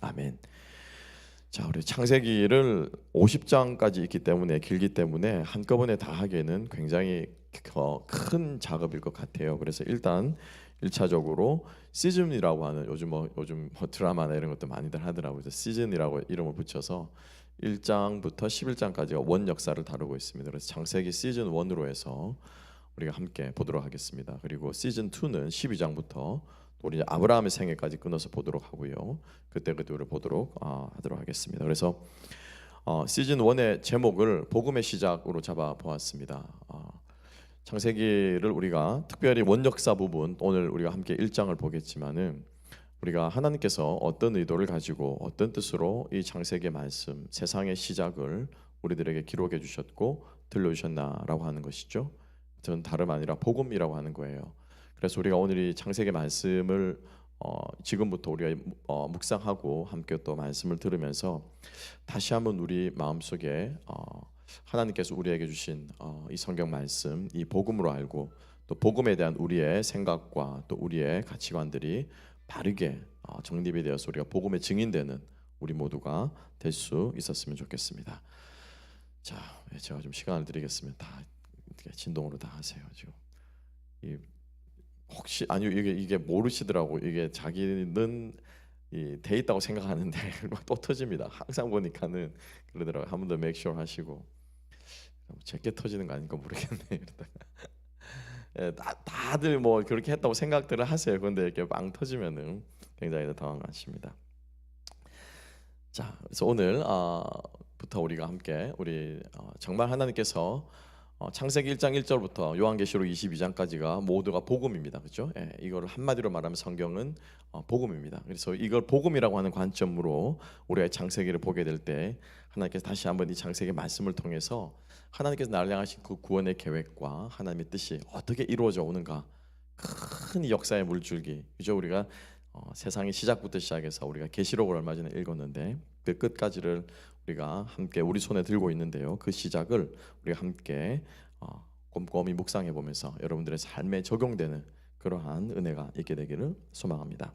아멘. 자, 우리 창세기를 50장까지 있기 때문에 길기 때문에 한꺼번에 다 하기에는 굉장히 큰 작업일 것 같아요. 그래서 일단 1차적으로 시즌이라고 하는 요즘 드라마나 이런 것도 많이들 하더라고요. 그래서 시즌이라고 이름을 붙여서 1장부터 11장까지가 원 역사를 다루고 있습니다. 그래서 창세기 시즌 1으로 해서 우리가 함께 보도록 하겠습니다. 그리고 시즌 2는 12장부터 우리 아브라함의 생애까지 끊어서 보도록 하고요. 그때 우리 보도록 하도록 하겠습니다. 그래서 시즌 1의 제목을 복음의 시작으로 잡아 보았습니다. 창세기를 우리가 특별히 원역사 부분 오늘 우리가 함께 1장을 보겠지만은 우리가 하나님께서 어떤 의도를 가지고 어떤 뜻으로 이 창세기의 말씀, 세상의 시작을 우리들에게 기록해 주셨고 들려주셨나라고 하는 것이죠. 저는 다름 아니라 복음이라고 하는 거예요. 그래서 우리가 오늘 이 창세기 말씀을 지금부터 우리가 묵상하고 함께 또 말씀을 들으면서 다시 한번 우리 마음속에 하나님께서 우리에게 주신 이 성경 말씀, 이 복음으로 알고 또 복음에 대한 우리의 생각과 또 우리의 가치관들이 바르게 정립이 되어서 우리가 복음의 증인되는 우리 모두가 될 수 있었으면 좋겠습니다. 자, 제가 좀 시간을 드리겠습니다. 다 진동으로 다 하세요. 지금 혹시 아니요 이게 모르시더라고. 이게 자기는 돼 있다고 생각하는데 또 터집니다. 항상 보니까는 그러더라고요. 한 번 더 make sure 하시고 제게 터지는 거 아닌가 모르겠네. 이러다가 예, 다들 뭐 그렇게 했다고 생각들을 하세요. 그런데 이렇게 빵 터지면은 굉장히 당황하십니다. 자, 그래서 오늘 부터 우리가 함께 우리 정말 하나님께서 창세기 1장 1절부터 요한계시록 22장까지가 모두가 복음입니다. 그렇죠? 예, 이걸 한마디로 말하면 성경은 복음입니다. 그래서 이걸 복음이라고 하는 관점으로 우리가 창세기를 보게 될 때 하나님께서 다시 한번 이 창세기 말씀을 통해서 하나님께서 나를 향하신 그 구원의 계획과 하나님의 뜻이 어떻게 이루어져 오는가 큰 역사의 물줄기. 그죠? 우리가 세상의 시작부터 시작해서 우리가 계시록을 얼마 전에 읽었는데 그 끝까지를 우리가 함께 우리 손에 들고 있는데요. 그 시작을 우리가 함께 꼼꼼히 묵상해 보면서 여러분들의 삶에 적용되는 그러한 은혜가 있게 되기를 소망합니다.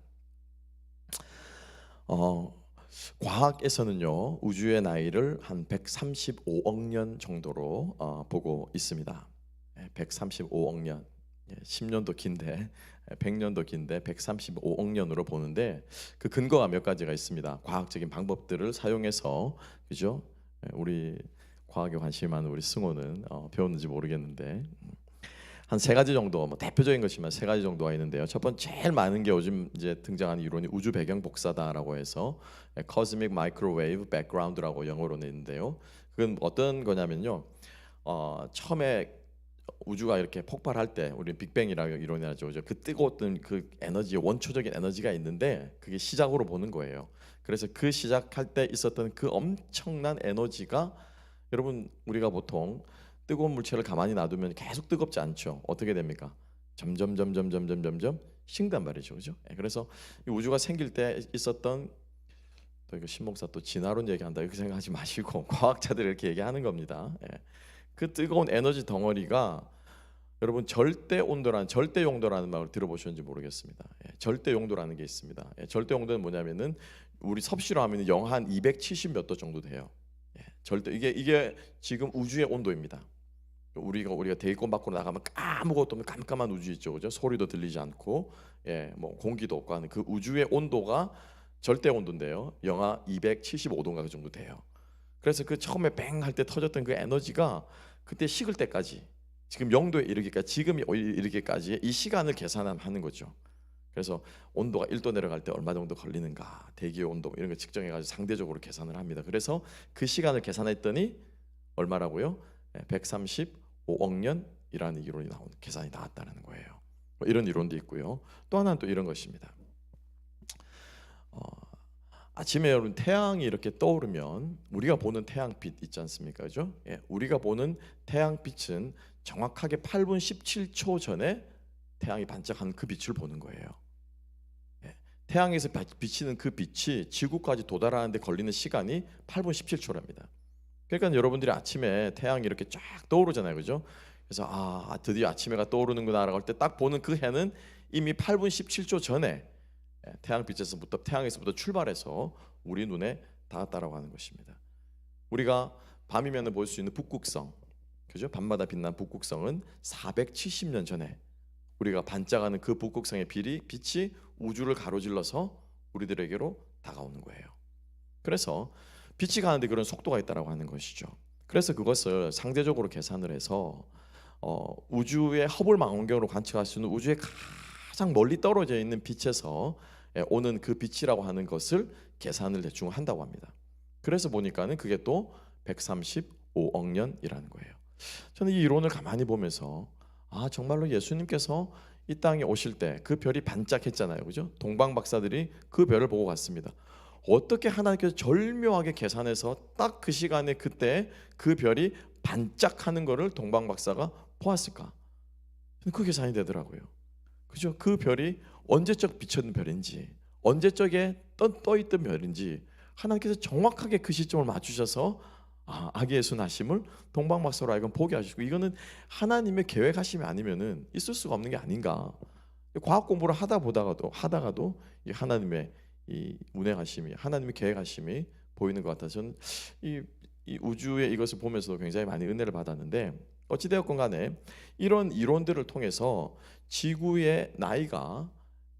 과학에서는요 우주의 나이를 한 135억 년 정도로 보고 있습니다. 135억 년, 10년도 긴데 100년도 긴데 135억 년으로 보는데 그 근거가 몇 가지가 있습니다. 과학적인 방법들을 사용해서 그죠? 우리 과학에 관심이 많은 우리 승호는 배웠는지 모르겠는데 한 세 가지 정도 뭐 대표적인 것이면 세 가지 정도가 있는데요. 첫 번째 제일 많은 게 요즘 이제 등장하는 이론이 우주 배경 복사다라고 해서 Cosmic Microwave Background라고 영어로는 있는데요. 그건 어떤 거냐면요. 처음에 우주가 이렇게 폭발할 때 우리 빅뱅이라고 이론이 하죠. 그 뜨거웠던 그 에너지, 원초적인 에너지가 있는데 그게 시작으로 보는 거예요. 그래서 그 시작할 때 있었던 그 엄청난 에너지가 여러분 우리가 보통 뜨거운 물체를 가만히 놔두면 계속 뜨겁지 않죠. 어떻게 됩니까? 점점 식단 말이죠, 그죠? 그래서 이 우주가 생길 때 있었던 또 이거 신목사 또 진화론 얘기한다 이렇게 생각하지 마시고 과학자들이 이렇게 얘기하는 겁니다. 그 뜨거운 에너지 덩어리가 여러분 절대 용도라는 말을 들어보셨는지 모르겠습니다. 절대 용도라는 게 있습니다. 절대 용도는 뭐냐면은 우리 섭씨로 하면 영하 한 270 몇 도 정도 돼요. 절대 이게 지금 우주의 온도입니다. 우리가 대기권 밖으로 나가면 아무것도 없는 깜깜한 우주 있죠, 그죠? 소리도 들리지 않고, 뭐 공기도 없고 하는 그 우주의 온도가 절대 온도인데요, 영하 275도인가 그 정도 돼요. 그래서 그 처음에 뱅 할 때 터졌던 그 에너지가 그때 식을 때까지 지금 0도에 이르기까지 지금 이르기까지 이 시간을 계산하는 거죠. 그래서 온도가 1도 내려갈 때 얼마 정도 걸리는가, 대기의 온도 이런 거 측정해가지고 상대적으로 계산을 합니다. 그래서 그 시간을 계산했더니 얼마라고요? 135억 년이라는 이론이 계산이 나왔다는 거예요. 이런 이론도 있고요. 또 하나는 또 이런 것입니다. 아침에 여러분 태양이 이렇게 떠오르면 우리가 보는 태양빛 있지 않습니까? 그죠? 우리가 보는 태양빛은 정확하게 8분 17초 전에 태양이 반짝하는 그 빛을 보는 거예요. 태양에서 비치는 그 빛이 지구까지 도달하는데 걸리는 시간이 8분 17초랍니다. 그러니까 여러분들이 아침에 태양이 이렇게 쫙 떠오르잖아요, 그죠? 그래서 드디어 아침해가 떠오르는구나라고 할 때 딱 보는 그 해는 이미 8분 17초 전에 태양에서부터 출발해서 우리 눈에 닿았다라고 하는 것입니다. 우리가 밤이면 볼 수 있는 북극성, 그죠? 밤마다 빛난 북극성은 470년 전에 우리가 반짝하는 그 북극성의 빛이 우주를 가로질러서 우리들에게로 다가오는 거예요. 그래서 빛이 가는데 그런 속도가 있다라고 하는 것이죠. 그래서 그것을 상대적으로 계산을 해서 우주의 허블 망원경으로 관측할 수 있는 우주의 가장 멀리 떨어져 있는 빛에서 오는 그 빛이라고 하는 것을 계산을 대충 한다고 합니다. 그래서 보니까는 그게 또 135억 년이라는 거예요. 저는 이 이론을 가만히 보면서 정말로 예수님께서 이 땅에 오실 때 그 별이 반짝했잖아요, 그죠? 동방 박사들이 그 별을 보고 갔습니다. 어떻게 하나님께서 절묘하게 계산해서 딱 그 시간에 그때 그 별이 반짝하는 것을 동방 박사가 보았을까? 그 계산이 되더라고요. 그죠? 그 별이 언제적 비쳤는 별인지, 언제적에 떠 있던 별인지 하나님께서 정확하게 그 시점을 맞추셔서 아기 예수 나심을 동방 박사로 하여금 보게 하시고, 이거는 하나님의 계획하심이 아니면은 있을 수가 없는 게 아닌가. 과학 공부를 하다가도 이 하나님의 이 운행하심이, 하나님의 계획하심이 보이는 것 같아서 저는 이 우주의 이것을 보면서도 굉장히 많이 은혜를 받았는데, 어찌되었건 간에 이런 이론들을 통해서 지구의 나이가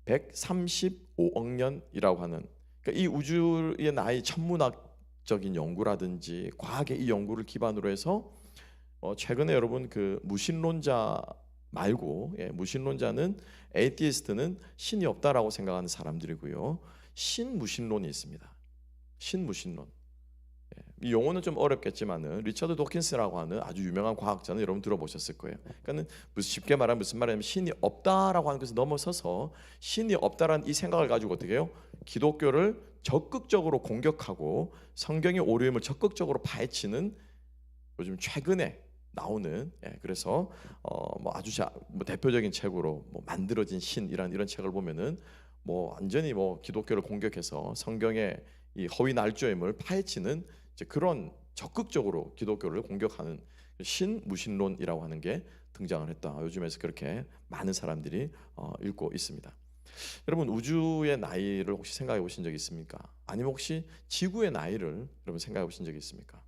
135억 년이라고 하는, 그러니까 이 우주의 나이, 천문학적인 연구라든지 과학의 이 연구를 기반으로 해서 최근에 여러분 그 무신론자 말고, 무신론자는 에이티스트는 신이 없다라고 생각하는 사람들이고요, 신무신론이 있습니다. 신무신론. 이 용어는 좀 어렵겠지만은 리처드 도킨스라고 하는 아주 유명한 과학자는 여러분 들어보셨을 거예요. 그러니까는 쉽게 말하면 무슨 말이냐면 신이 없다라고 하는 것을 넘어서서 신이 없다라는 이 생각을 가지고 어떻게 해요? 기독교를 적극적으로 공격하고 성경의 오류임을 적극적으로 파헤치는 요즘 최근에 나오는, 그래서 아주 대표적인 책으로 만들어진 신이란 이런 책을 보면은 완전히 기독교를 공격해서 성경의 이 허위 날조임을 파헤치는 그런 적극적으로 기독교를 공격하는 신무신론이라고 하는 게 등장을 했다. 요즘에서 그렇게 많은 사람들이 읽고 있습니다. 여러분, 우주의 나이를 혹시 생각해 보신 적이 있습니까? 아니면 혹시 지구의 나이를 여러분 생각해 보신 적이 있습니까?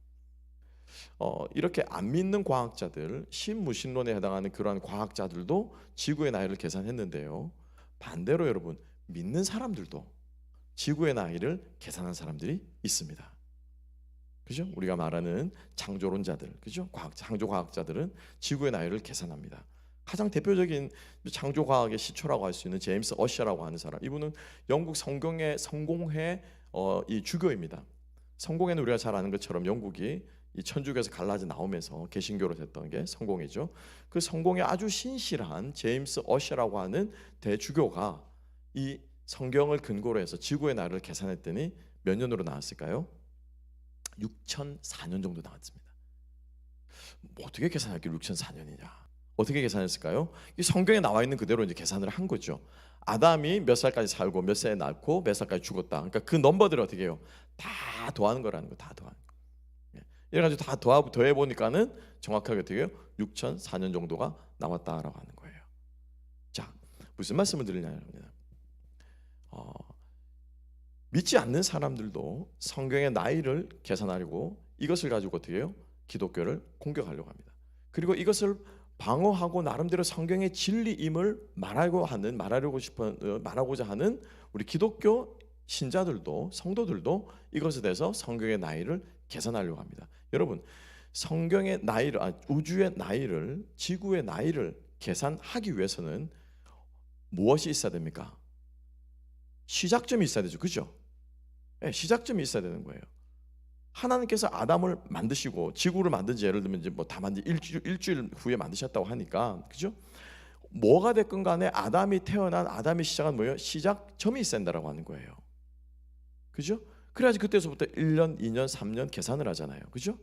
이렇게 안 믿는 과학자들, 신무신론에 해당하는 그러한 과학자들도 지구의 나이를 계산했는데요, 반대로 여러분 믿는 사람들도 지구의 나이를 계산한 사람들이 있습니다. 그죠? 우리가 말하는 창조론자들, 그죠? 창조 과학자들은 지구의 나이를 계산합니다. 가장 대표적인 창조 과학의 시초라고 할 수 있는 제임스 어셔라고 하는 사람, 이분은 영국 성공회 이 주교입니다. 성공회는 우리가 잘 아는 것처럼 영국이 이 천주교에서 갈라져 나오면서 개신교로 됐던 게 성공회죠. 그 성공에 아주 신실한 제임스 어셔라고 하는 대주교가 이 성경을 근거로 해서 지구의 나이를 계산했더니 몇 년으로 나왔을까요? 6004년 정도 나왔습니다. 어떻게 계산할게 6004년이냐? 어떻게 계산했을까요? 이 성경에 나와 있는 그대로 이제 계산을 한 거죠. 아담이 몇 살까지 살고 몇 살에 낳고 몇 살까지 죽었다. 그러니까 그 넘버들을 어떻게 해요? 다 더하는 거라는 거, 다 더하는 거. 이래가지고 다 더해 보니까는 정확하게 어떻게 해요? 6004년 정도가 나왔다라고 하는 거예요. 자, 무슨 말씀을 드리냐면, 믿지 않는 사람들도 성경의 나이를 계산하려고 이것을 가지고 어떻게 해요? 기독교를 공격하려고 합니다. 그리고 이것을 방어하고 나름대로 성경의 진리임을 말하고자 하는 우리 기독교 신자들도, 성도들도 이것에 대해서 성경의 나이를 계산하려고 합니다. 여러분, 성경의 나이를, 우주의 나이를, 지구의 나이를 계산하기 위해서는 무엇이 있어야 됩니까? 시작점이 있어야 되죠, 그죠? 시작점이 있어야 되는 거예요. 하나님께서 아담을 만드시고 지구를 만든지, 예를 들면 이제 다 만든 일주일 후에 만드셨다고 하니까, 그죠? 뭐가 됐건 간에 아담이 시작한 뭐예요? 시작점이 있어야 된다라고 하는 거예요. 그죠? 그래야지 그때서부터 1년, 2년, 3년 계산을 하잖아요. 그죠?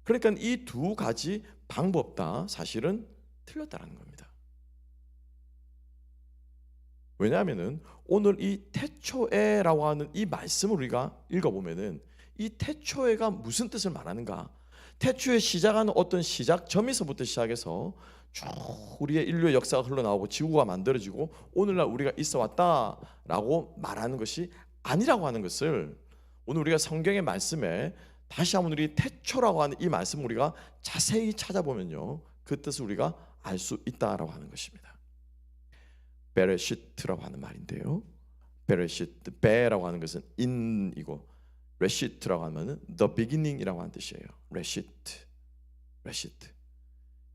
그러니까 이 두 가지 방법 다 사실은 틀렸다라는 겁니다. 왜냐하면은 오늘 이 태초에라고 하는 이 말씀을 우리가 읽어보면은 이 태초에가 무슨 뜻을 말하는가? 태초에 시작하는 어떤 시작점에서부터 시작해서 쭉 우리의 인류의 역사가 흘러나오고 지구가 만들어지고 오늘날 우리가 있어 왔다라고 말하는 것이 아니라고 하는 것을 오늘 우리가 성경의 말씀에 다시 한번 우리 태초라고 하는 이 말씀을 우리가 자세히 찾아보면요, 그 뜻을 우리가 알 수 있다라고 하는 것입니다. 베레시트라고 하는 말인데요, 베레시트, 베라고 하는 것은 인이고 레시트라고 하면은 the beginning이라고 하는 뜻이에요. 레시트.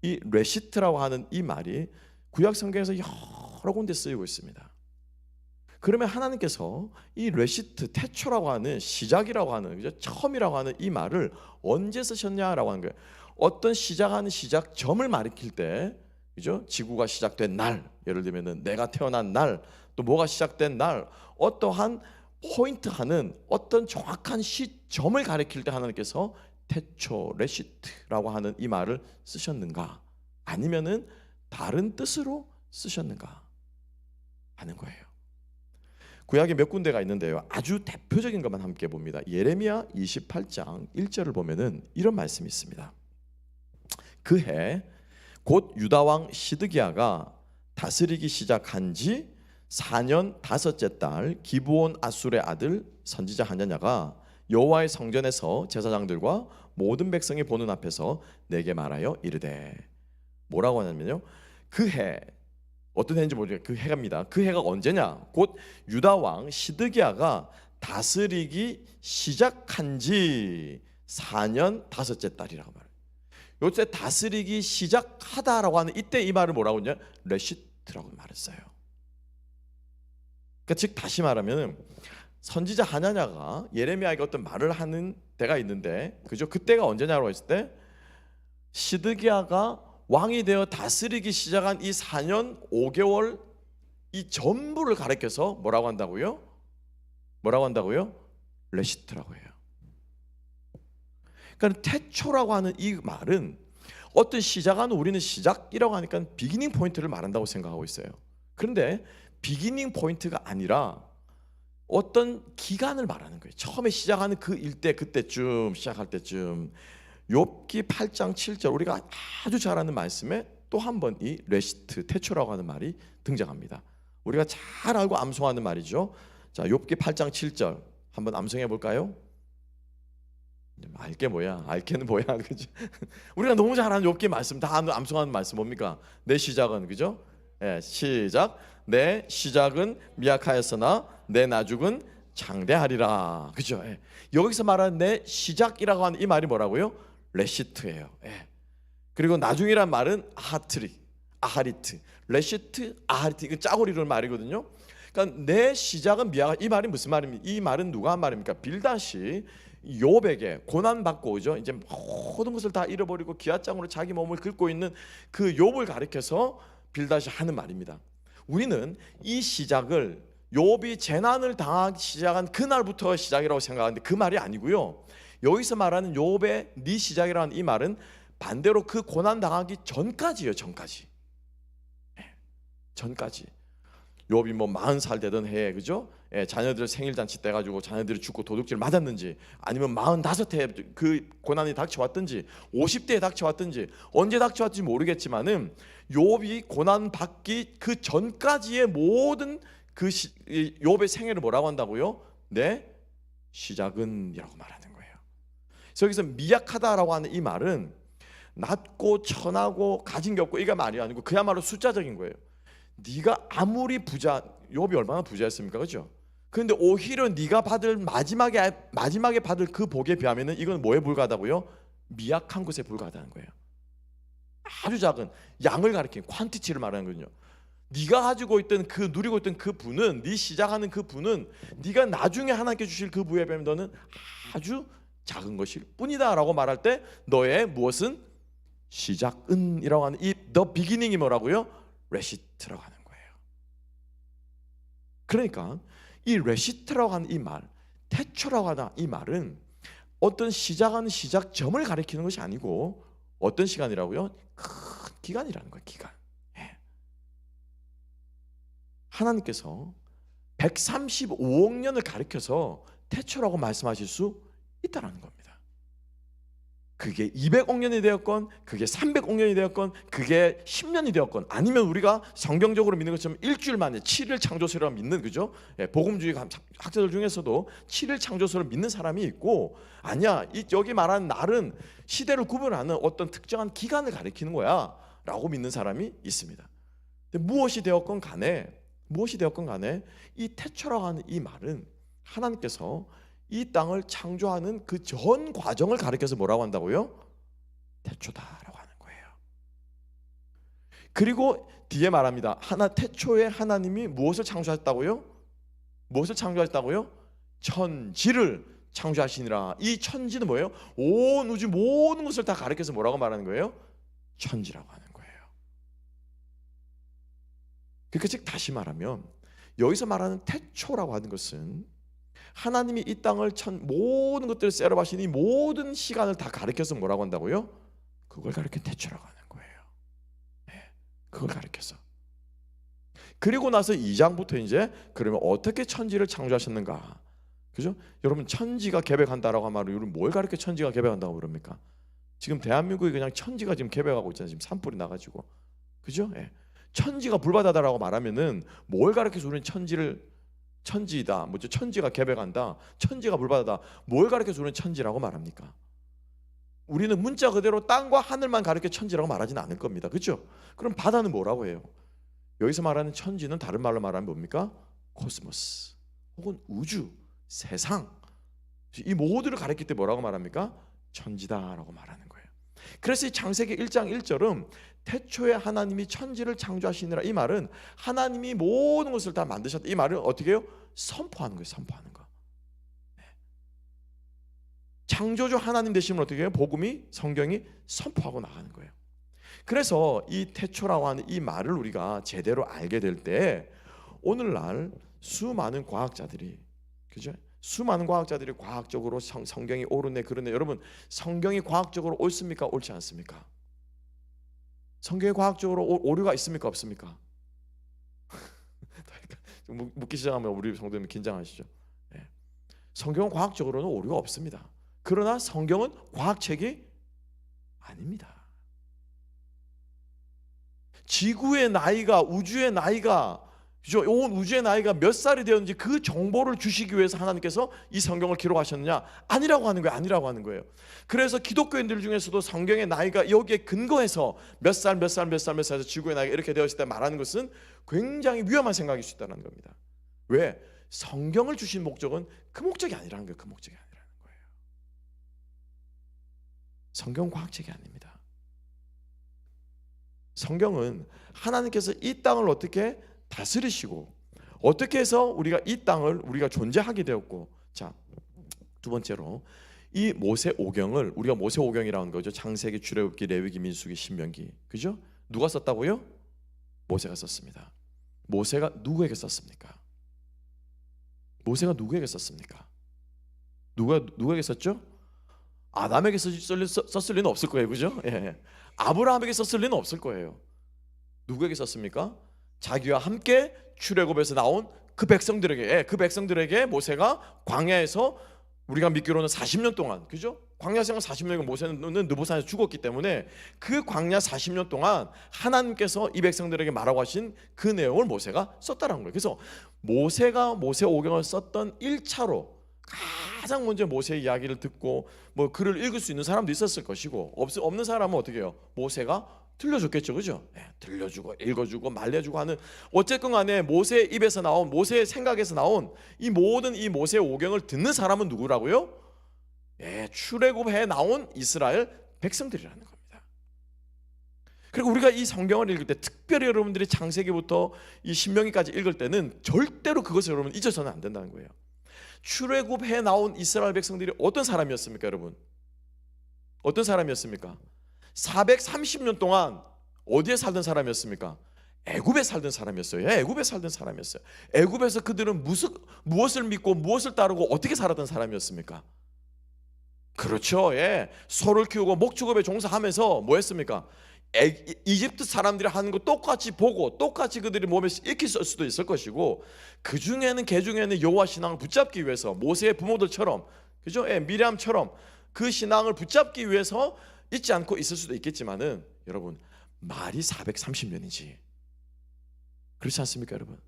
이 레시트라고 하는 이 말이 구약 성경에서 여러 군데 쓰이고 있습니다. 그러면 하나님께서 이 레시트, 태초라고 하는 시작이라고 하는, 그죠? 처음이라고 하는 이 말을 언제 쓰셨냐라고 하는 거예요. 어떤 시작하는 시작점을 가리킬 때, 그죠? 지구가 시작된 날, 예를 들면은 내가 태어난 날, 또 뭐가 시작된 날, 어떠한 포인트하는 어떤 정확한 시점을 가리킬 때 하나님께서 태초, 레시트라고 하는 이 말을 쓰셨는가, 아니면은 다른 뜻으로 쓰셨는가 하는 거예요. 구약에 몇 군데가 있는데요, 아주 대표적인 것만 함께 봅니다. 예레미야 28장 1절을 보면은 이런 말씀이 있습니다. 그 해 곧 유다 왕 시드기야가 다스리기 시작한 지 4년 다섯째 달 기브온 아술의 아들 선지자 하냐냐가 여호와의 성전에서 제사장들과 모든 백성이 보는 앞에서 내게 말하여 이르되, 뭐라고 하냐면요, 그 해, 어떤 해인지 모르겠어요. 그 해갑니다. 그 해가 언제냐? 곧 유다 왕 시드기야가 다스리기 시작한 지 4년 다섯째 달이라고 말해요. 요때 다스리기 시작하다라고 하는 이때 이 말을 뭐라고 했냐? 레시트라고 말했어요. 그러니까 즉 다시 말하면 선지자 하냐냐가 예레미야에게 어떤 말을 하는 때가 있는데, 그죠? 그때가 언제냐고 했을 때 시드기야가 왕이 되어 다스리기 시작한 이 4년 5개월 이 전부를 가리켜서 뭐라고 한다고요? 레시트라고 해요. 그러니까 태초라고 하는 이 말은 어떤 시작하는, 우리는 시작이라고 하니까 비기닝 포인트를 말한다고 생각하고 있어요. 그런데 비기닝 포인트가 아니라 어떤 기간을 말하는 거예요. 처음에 시작하는 그 일대, 그때쯤 시작할 때쯤. 욥기 8장 7절, 우리가 아주 잘 아는 말씀에 또 한 번 이 레시트, 태초라고 하는 말이 등장합니다. 우리가 잘 알고 암송하는 말이죠. 자, 욥기 8장 7절 한번 암송해 볼까요? 알게 뭐야? 알게는 뭐야? 그죠? 우리가 너무 잘 아는 욥기 말씀, 다 암송하는 말씀 뭡니까? 내 시작은, 그죠? 예, 시작. 내 시작은 미약하였으나 내 나중은 장대하리라. 그죠? 예. 여기서 말하는 내 시작이라고 하는 이 말이 뭐라고요? 레시트예요. 예. 그리고 나중이란 말은 아하리트, 레시트, 아하리트, 이거 짜고리 이런 말이거든요. 그러니까 내 시작은 미약한, 이 말이 무슨 말입니까? 이 말은 누가 한 말입니까? 빌닷이 욥에게 고난받고, 그죠? 이제 모든 것을 다 잃어버리고 기아장으로 자기 몸을 긁고 있는 그 욥을 가리켜서 빌닷이 하는 말입니다. 우리는 이 시작을 욥이 재난을 당하기 시작한 그날부터 시작이라고 생각하는데 그 말이 아니고요. 여기서 말하는 욥의 네 시작이라는 이 말은 반대로 그 고난 당하기 전까지예요. 전까지. 욥이 뭐 40살 되던 해에, 그죠? 예, 자녀들 생일잔치 때 가지고 자녀들이 죽고 도둑질 맞았는지, 아니면 45해 그 고난이 닥쳐왔든지, 50대에 닥쳐왔든지, 언제 닥쳐왔는지 모르겠지만은 욥이 고난 받기 그 전까지의 모든 그 욥의 생애를 뭐라고 한다고요? 내 시작은 이라고 말하는 거예요. 그래서 여기서 미약하다라고 하는 이 말은 낮고 천하고 가진 게 없고 이가 말이 아니고 그야말로 숫자적인 거예요. 네가 아무리 부자, 욥이 얼마나 부자였습니까, 그렇죠? 그런데 오히려 네가 받을 마지막에 받을 그 복에 비하면은 이건 뭐에 불과하다고요? 미약한 것에 불과하다는 거예요. 아주 작은 양을 가리키는 퀀티티를 말하는 거거든요. 네가 가지고 있던 그 누리고 있던 그 부는, 네 시작하는 그 부는 네가 나중에 하나님께 주실 그 부에 비하면 너는 아주 작은 것일 뿐이다라고 말할 때 너의 무엇은 시작은이라고 하는 이 the beginning이 뭐라고요? 레시트라고 하는 거예요. 그러니까 이 레시트라고 하는 이 말, 태초라고 하는 이 말은 어떤 시작하는 시작점을 가리키는 것이 아니고 어떤 시간이라고요? 큰 기간이라는 거예요. 기간. 하나님께서 135억 년을 가리켜서 태초라고 말씀하실 수 있다는 겁니다. 그게 200억 년이 되었건 그게 300억 년이 되었건 그게 10년이 되었건 아니면 우리가 성경적으로 믿는 것처럼 일주일 만에 7일 창조설이라고 믿는, 그죠? 예, 복음주의 학자들 중에서도 7일 창조설을 믿는 사람이 있고, 아니야, 여기 말하는 날은 시대를 구분하는 어떤 특정한 기간을 가리키는 거야 라고 믿는 사람이 있습니다. 근데 무엇이 되었건 간에 이 태초라고 하는 이 말은 하나님께서 이 땅을 창조하는 그 전 과정을 가리켜서 뭐라고 한다고요? 태초다라고 하는 거예요. 그리고 뒤에 말합니다. 태초에 하나님이 무엇을 창조하셨다고요? 무엇을 창조하셨다고요? 천지를 창조하시니라. 이 천지는 뭐예요? 온 우주 모든 것을 다 가리켜서 뭐라고 말하는 거예요? 천지라고 하는 거예요. 그러니까 즉 다시 말하면 여기서 말하는 태초라고 하는 것은 하나님이 이 땅을 모든 것들을 셋업하신 이 모든 시간을 다 가리켜서 뭐라고 한다고요? 그걸 가리켜 태초라고 하는 거예요. 네, 그걸 가리켜서. 그리고 나서 2장부터 이제 그러면 어떻게 천지를 창조하셨는가, 그죠? 여러분 천지가 개벽한다라고 하면 우리는 뭘 가리켜 천지가 개벽한다고 그럽니까? 지금 대한민국이 그냥 천지가 지금 개벽하고 있잖아요. 지금 산불이 나가지고, 그죠? 네. 천지가 불바다다라고 말하면은 뭘 가리켜서 우리는 천지다, 뭐죠? 천지가 개벽한다, 천지가 불바다다, 뭘 가리켜서 우리는 천지라고 말합니까? 우리는 문자 그대로 땅과 하늘만 가리켜 천지라고 말하지는 않을 겁니다. 그렇죠? 그럼 바다는 뭐라고 해요? 여기서 말하는 천지는 다른 말로 말하면 뭡니까? 코스모스 혹은 우주, 세상, 이 모두를 가리킬 때 뭐라고 말합니까? 천지다라고 말하는 거예요. 그래서 이 창세기 1장 1절은 태초에 하나님이 천지를 창조하시니라, 이 말은 하나님이 모든 것을 다 만드셨다, 이 말은 어떻게 해요? 선포하는 거예요. 선포하는 거. 네. 창조주 하나님 되시면 어떻게 해요? 복음이, 성경이 선포하고 나가는 거예요. 그래서 이 태초라고 하는 이 말을 우리가 제대로 알게 될 때 오늘날 수많은 과학자들이, 그죠? 수많은 과학자들이 과학적으로 성경이 옳으네 그러네. 여러분 성경이 과학적으로 옳습니까? 옳지 않습니까? 성경이 과학적으로 오류가 있습니까? 없습니까? 묻기 시작하면 우리 성도님 긴장하시죠. 네. 성경은 과학적으로는 오류가 없습니다. 그러나 성경은 과학책이 아닙니다. 지구의 나이가, 우주의 나이가, 온 우주의 나이가 몇 살이 되었는지 그 정보를 주시기 위해서 하나님께서 이 성경을 기록하셨느냐? 아니라고 하는 거예요. 아니라고 하는 거예요. 그래서 기독교인들 중에서도 성경의 나이가 여기에 근거해서 몇 살에서 지구의 나이가 이렇게 되었을 때 말하는 것은 굉장히 위험한 생각일 수 있다는 겁니다. 왜? 성경을 주신 목적은 그 목적이 아니라는 거예요. 그 목적이 아니라는 거예요. 성경 과학책이 아닙니다. 성경은 하나님께서 이 땅을 어떻게 다스리시고 어떻게 해서 우리가 이 땅을 우리가 존재하게 되었고, 자, 두 번째로 이 모세오경을 우리가 모세오경이라는 거죠. 창세기, 출애굽기, 레위기, 민수기, 신명기, 그죠? 누가 썼다고요? 모세가 썼습니다. 모세가 누구에게 썼습니까? 모세가 누구에게 썼습니까? 누구에게 썼죠? 아담에게 썼을 리는 없을 거예요, 그죠? 예. 아브라함에게 썼을 리는 없을 거예요. 누구에게 썼습니까? 자기와 함께 출애굽에서 나온 그 백성들에게 모세가 광야에서 우리가 믿기로는 40년 동안, 그죠? 광야 생활 40년이고 모세는 느보산에서 죽었기 때문에 그 광야 40년 동안 하나님께서 이 백성들에게 말하고 하신 그 내용을 모세가 썼다는 거예요. 그래서 모세가 모세오경을 썼던 1차로 가장 먼저 모세의 이야기를 듣고 뭐 글을 읽을 수 있는 사람도 있었을 것이고, 없는 사람은 어떻게 해요? 모세가 들려줬겠죠, 그죠? 네, 들려주고 읽어주고 말려주고 하는, 어쨌건 간에 모세의 입에서 나온, 모세의 생각에서 나온 이 모든 이 모세의 오경을 듣는 사람은 누구라고요? 예, 출애굽해 나온 이스라엘 백성들이라는 겁니다. 그리고 우리가 이 성경을 읽을 때, 특별히 여러분들이 창세기부터 이 신명기까지 읽을 때는 절대로 그것을 여러분 잊어서는 안 된다는 거예요. 출애굽해 나온 이스라엘 백성들이 어떤 사람이었습니까, 여러분? 어떤 사람이었습니까? 430년 동안 어디에 살던 사람이었습니까? 애굽에 살던 사람이었어요. 애굽에 살던 사람이었어요. 애굽에서 그들은 무엇을 믿고 무엇을 따르고 어떻게 살았던 사람이었습니까? 그렇죠. 예. 소를 키우고 목축업에 종사하면서 뭐 했습니까? 이집트 사람들이 하는 거 똑같이 보고 똑같이 그들이 몸에 익힐 수도 있을 것이고, 그 중에는 여호와 신앙을 붙잡기 위해서 모세의 부모들처럼, 그죠? 예, 미리암처럼 그 신앙을 붙잡기 위해서 잊지 않고 있을 수도 있겠지만은 여러분 말이 430년이지 그렇지 않습니까 여러분?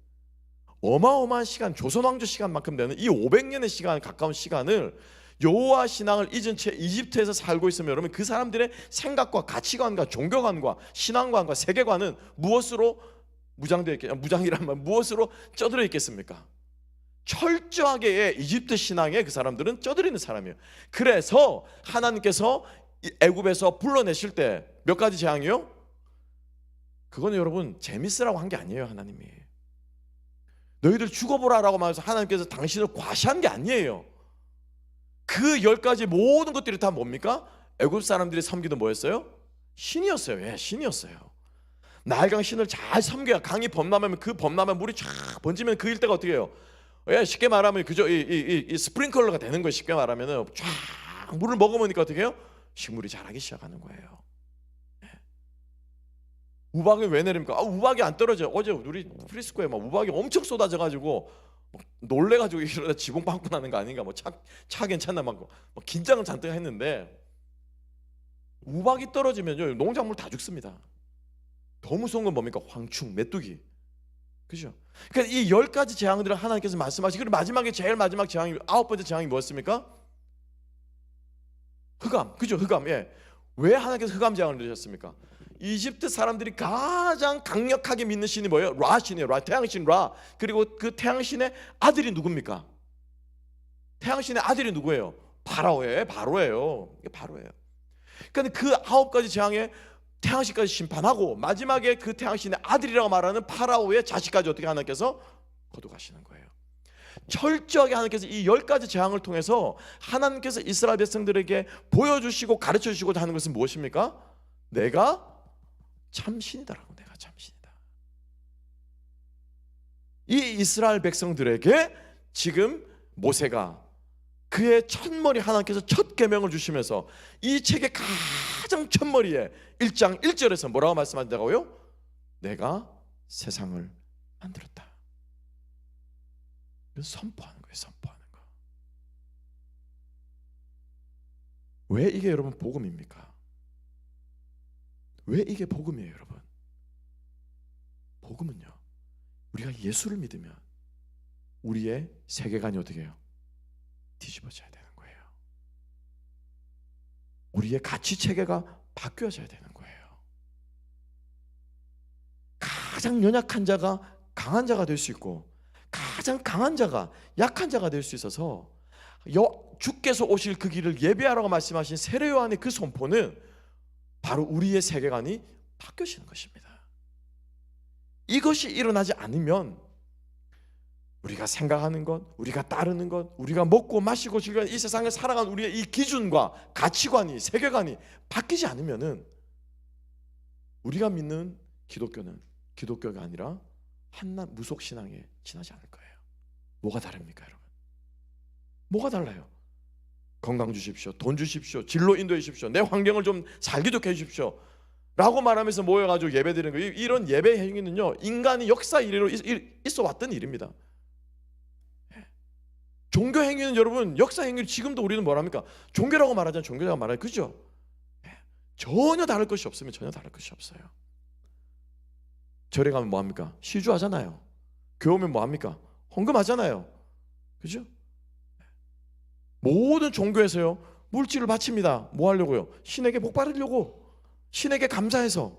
어마어마한 시간, 조선 왕조 시간만큼 되는 이 500년의 시간 가까운 시간을 여호와 신앙을 잊은 채 이집트에서 살고 있으면 여러분 그 사람들의 생각과 가치관과 종교관과 신앙관과 세계관은 무엇으로 무장되어 있겠냐? 무장이라면 무엇으로 쪄들어 있겠습니까? 철저하게 이집트 신앙에 그 사람들은 쪄들어 있는 사람이에요. 그래서 하나님께서 애굽에서 불러내실 때 몇 가지 재앙이요? 그거는 여러분 재밌으라고 한 게 아니에요. 하나님이 너희들 죽어보라라고 말해서 하나님께서 당신을 과시한 게 아니에요. 그 10가지 모든 것들이 다 뭡니까? 애굽 사람들이 섬기던 뭐였어요? 신이었어요. 예, 신이었어요. 나일강 신을 잘 섬겨야 강이 범람하면 그 범람에 물이 쫙 번지면 그 일대가 어떻게 해요? 예, 쉽게 말하면 그저 이 스프링클러가 되는 거예요. 쉽게 말하면은 쫙 물을 먹으니까 어떻게 해요? 식물이 자라기 시작하는 거예요. 예. 우박이 왜 내립니까? 우박이 안 떨어져요. 어제 우리 프리스코에 막 우박이 엄청 쏟아져가지고 놀래가지고 이러다 지붕 빵꾸 나는 거 아닌가? 차 괜찮나? 막 긴장을 잔뜩 했는데 우박이 떨어지면요 농작물 다 죽습니다. 더 무서운 건 뭡니까? 황충, 메뚜기. 그죠? 그러니까 이 10가지 재앙들을 하나님께서 말씀하시고 그리고 마지막에 제일 마지막 재앙이 9번째 재앙이 뭐였습니까? 흑암. 그죠? 흑암. 예. 왜 하나님께서 흑암 재앙을 내셨습니까? 이집트 사람들이 가장 강력하게 믿는 신이 뭐예요? 라 신이에요. 라, 태양신 라. 그리고 그 태양신의 아들이 누굽니까? 태양신의 아들이 누구예요? 바로예요. 바로예요. 이게 바로예요. 그러니까 그 9가지 재앙에 태양신까지 심판하고 마지막에 그 태양신의 아들이라고 말하는 파라오의 자식까지 어떻게 하나님께서 거두가시는 거예요. 철저하게 하나님께서 이 10가지 재앙을 통해서 하나님께서 이스라엘 백성들에게 보여주시고 가르쳐주시고자 하는 것은 무엇입니까? 내가 참신이다라고. 내가 참신이다. 이 이스라엘 백성들에게 지금 모세가 그의 첫머리 하나님께서 첫 계명을 주시면서 이 책의 가장 첫머리에 1장 1절에서 뭐라고 말씀하신다고요? 내가 세상을 만들었다. 선포하는 거예요. 선포하는 거. 왜 이게 여러분 복음입니까? 왜 이게 복음이에요 여러분? 복음은요 우리가 예수를 믿으면 우리의 세계관이 어떻게 해요? 뒤집어져야 되는 거예요. 우리의 가치 체계가 바뀌어져야 되는 거예요. 가장 연약한 자가 강한 자가 될 수 있고 가장 강한 자가 약한 자가 될 수 있어서 주께서 오실 그 길을 예배하라고 말씀하신 세례 요한의 그 선포는 바로 우리의 세계관이 바뀌어지는 것입니다. 이것이 일어나지 않으면 우리가 생각하는 것, 우리가 따르는 것, 우리가 먹고 마시고 즐기는 이 세상을 살아가는 우리의 이 기준과 가치관이, 세계관이 바뀌지 않으면은 우리가 믿는 기독교는 기독교가 아니라 한낱 무속 신앙에 지나지 않을 거예요. 뭐가 다릅니까, 여러분? 뭐가 달라요? 건강 주십시오, 돈 주십시오, 진로 인도해 주십시오, 내 환경을 좀 살기좋게 해 주십시오 라고 말하면서 모여가지고 예배드리는 거예요. 이런 예배 행위는요 인간이 역사 이래로 있어 왔던 일입니다. 종교 행위는 여러분 역사 행위를 지금도 우리는 뭐랍니까? 종교라고 말하잖아요. 종교라고 말해요. 그죠? 전혀 다를 것이 없으면 전혀 다를 것이 없어요. 절에 가면 뭐합니까? 시주하잖아요. 교회 오면 뭐합니까? 헌금하잖아요. 그죠? 모든 종교에서요 물질을 바칩니다. 뭐 하려고요? 신에게 복 받으려고, 신에게 감사해서.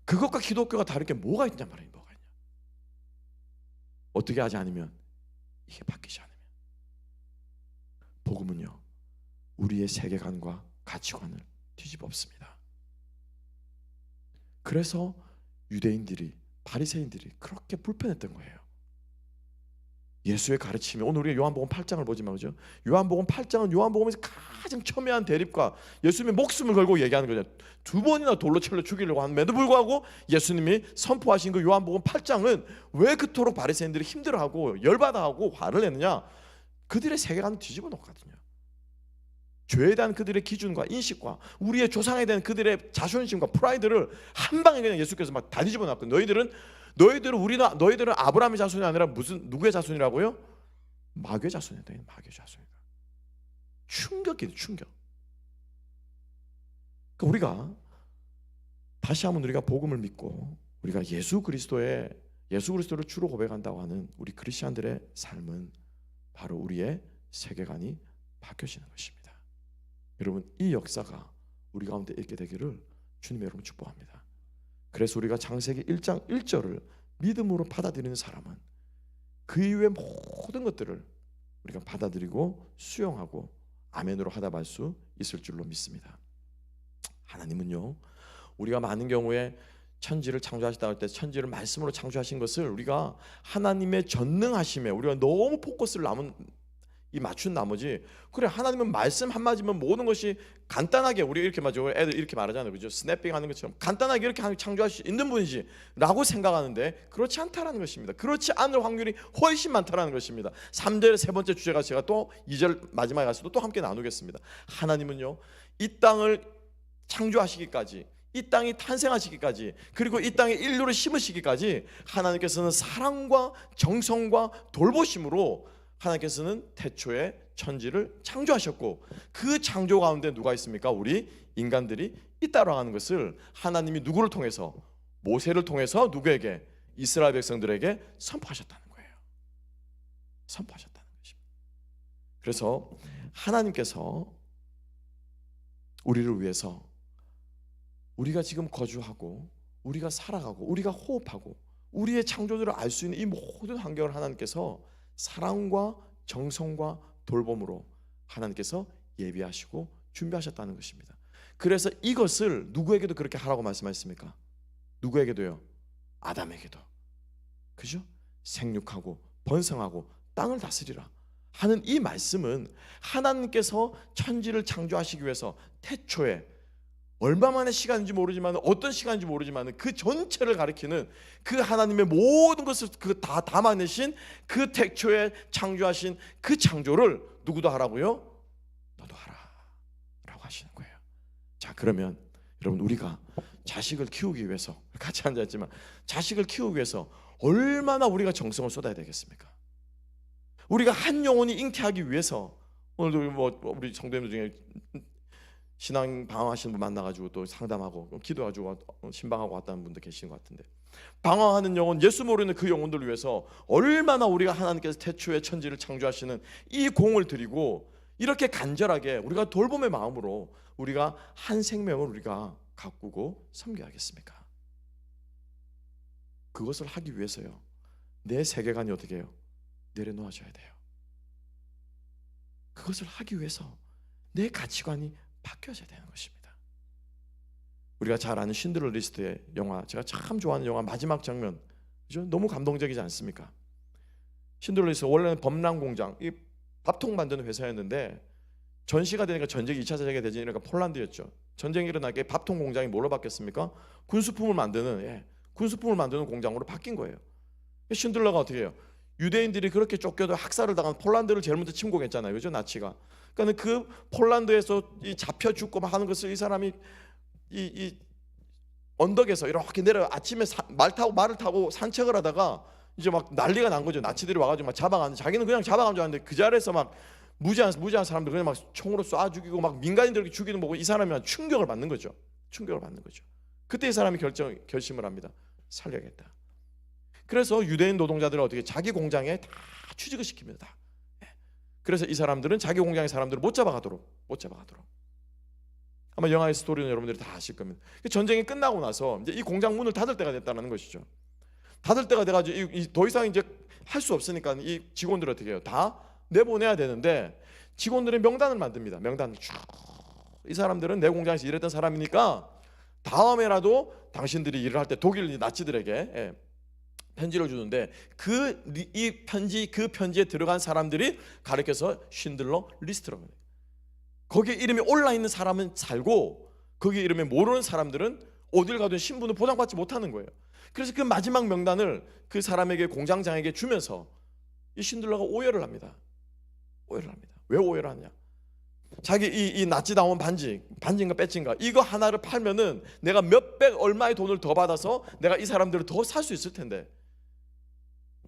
그것과 기독교가 다를 게 뭐가 있냐 말이에요. 뭐가 있냐. 어떻게 하지 않으면 이게 바뀌지 않으면 복음은요 우리의 세계관과 가치관을 뒤집어 엎습니다. 그래서 유대인들이, 바리새인들이 그렇게 불편했던 거예요. 예수의 가르침이, 오늘 우리가 요한복음 8장을 보지만 그죠? 요한복음 8장은 요한복음에서 가장 첨예한 대립과 예수님의 목숨을 걸고 얘기하는 거죠. 2번이나 돌로 찔러 죽이려고 하는데도 불구하고 예수님이 선포하신 그 요한복음 8장은 왜 그토록 바리새인들이 힘들어하고 열받아하고 화를 내느냐? 그들의 세계관을 뒤집어 놓거든요. 죄에 대한 그들의 기준과 인식과 우리의 조상에 대한 그들의 자존심과 프라이드를 한 방에 그냥 예수께서 막 다 뒤집어 놨거든요. 너희들은 아브라함의 자손이 아니라 무슨 누구의 자손이라고요? 마귀의 자손이다. 마귀의 자손이다. 충격이에요, 충격. 그러니까 우리가 다시 한번 우리가 복음을 믿고 우리가 예수 그리스도를 주로 고백한다고 하는 우리 크리스천들의 삶은 바로 우리의 세계관이 바뀌어지는 것입니다. 여러분, 이 역사가 우리 가운데 있게 되기를 주님 여러분 축복합니다. 그래서 우리가 창세기 1장 1절을 믿음으로 받아들이는 사람은 그 이후의 모든 것들을 우리가 받아들이고 수용하고 아멘으로 하답할 수 있을 줄로 믿습니다. 하나님은요, 우리가 많은 경우에 천지를 창조하시다 할 때 천지를 말씀으로 창조하신 것을 우리가 하나님의 전능하심에 우리가 너무 포커스를 맞춘 나머지, 그래 하나님은 말씀 한마디면 모든 것이 간단하게, 우리 이렇게 말하죠, 애들 이렇게 말하잖아요, 그죠? 스냅핑 하는 것처럼 간단하게 이렇게 창조할 수 있는 분이지 라고 생각하는데 그렇지 않다라는 것입니다. 그렇지 않을 확률이 훨씬 많다라는 것입니다. 3절의 세 번째 주제가 제가 또 2절 마지막에 가서도 또 함께 나누겠습니다. 하나님은요, 이 땅을 창조하시기까지, 이 땅이 탄생하시기까지, 그리고 이 땅에 인류를 심으시기까지 하나님께서는 사랑과 정성과 돌보심으로 하나님께서는 태초에 천지를 창조하셨고, 그 창조 가운데 누가 있습니까? 우리 인간들이 있다라고 하는 것을 하나님이 누구를 통해서? 모세를 통해서 누구에게? 이스라엘 백성들에게 선포하셨다는 거예요. 선포하셨다는 것입니다. 그래서 하나님께서 우리를 위해서 우리가 지금 거주하고 우리가 살아가고 우리가 호흡하고 우리의 창조들을 알 수 있는 이 모든 환경을 하나님께서 사랑과 정성과 돌봄으로 하나님께서 예비하시고 준비하셨다는 것입니다. 그래서 이것을 누구에게도 그렇게 하라고 말씀하셨습니까? 누구에게도요? 아담에게도. 그죠? 생육하고 번성하고 땅을 다스리라 하는 이 말씀은 하나님께서 천지를 창조하시기 위해서 태초에 얼마만의 시간인지 모르지만, 어떤 시간인지 모르지만 그 전체를 가리키는 그 하나님의 모든 것을 다 담아내신 그 태초에 창조하신 그 창조를 누구도 하라고요? 너도 하라 라고 하시는 거예요. 자, 그러면 여러분, 우리가 자식을 키우기 위해서, 같이 앉아있지만 자식을 키우기 위해서 얼마나 우리가 정성을 쏟아야 되겠습니까? 우리가 한 영혼이 잉태하기 위해서, 오늘도 우리 성도님들 중에 신앙 방황하시는 분 만나가지고 또 상담하고 기도해가지고 신방하고 왔다는 분도 계신 것 같은데, 방황하는 영혼, 예수 모르는 그 영혼들을 위해서 얼마나 우리가 하나님께서 태초에 천지를 창조하시는 이 공을 드리고 이렇게 간절하게 우리가 돌봄의 마음으로 우리가 한 생명을 우리가 가꾸고 섬겨야겠습니까? 그것을 하기 위해서요, 내 세계관이 어떻게 해요? 내려놓아줘야 돼요. 그것을 하기 위해서 내 가치관이 바뀌어져야 되는 것입니다. 우리가 잘 아는 신들러 리스트의 영화, 제가 참 좋아하는 영화 마지막 장면, 그죠? 너무 감동적이지 않습니까? 신들러 리스트 원래는 범람공장, 이 밥통 만드는 회사였는데 전시가 되니까 전쟁이 2차 세계 대전이니까 폴란드였죠. 전쟁이 일어나게 밥통 공장이 뭘로 바뀌었습니까? 군수품을 만드는 공장으로 바뀐 거예요. 신들러가 어떻게 해요? 유대인들이 그렇게 쫓겨도 학살을 당한 폴란드를 제일 먼저 침공했잖아요, 그죠? 나치가. 그러니까 그 폴란드에서 잡혀 죽고 막 하는 것을 이 사람이 이 언덕에서 이렇게 내려 아침에 말을 타고 산책을 하다가 이제 막 난리가 난 거죠. 나치들이 와가지고 막 잡아가는데, 자기는 그냥 잡아간 줄 알았는데 그 자리에서 막 무지한 사람들 그냥 막 총으로 쏴 죽이고 막 민간인들 죽이는 거 보고 이 사람이 충격을 받는 거죠. 그때 이 사람이 결심을 합니다. 살려야겠다. 그래서 유대인 노동자들은 어떻게 자기 공장에 다 취직을 시킵니다. 그래서 이 사람들은 자기 공장의 사람들을 못 잡아가도록. 아마 영화의 스토리는 여러분들이 다 아실 겁니다. 전쟁이 끝나고 나서 이제 이 공장 문을 닫을 때가 됐다는 것이죠. 닫을 때가 돼가지고 더 이상 이제 할 수 없으니까 이 직원들 어떻게 해요? 다 내보내야 되는데 직원들의 명단을 만듭니다. 명단을 쭉. 이 사람들은 내 공장에서 일했던 사람이니까 다음에라도 당신들이 일을 할 때 독일 나치들에게 편지를 주는데 그 편지에 들어간 사람들이 가르쳐서 쉰들러 리스트라고 해요. 거기에 이름이 올라 있는 사람은 살고 거기에 이름이 모르는 사람들은 어딜 가든 신분을 보장받지 못하는 거예요. 그래서 그 마지막 명단을 그 사람에게, 공장장에게 주면서 이 쉰들러가 오해를 합니다. 왜 오해를 하냐? 자기 이 나치다운 반지인가 배지인가 이거 하나를 팔면은 내가 몇백 얼마의 돈을 더 받아서 내가 이 사람들을 더 살 수 있을 텐데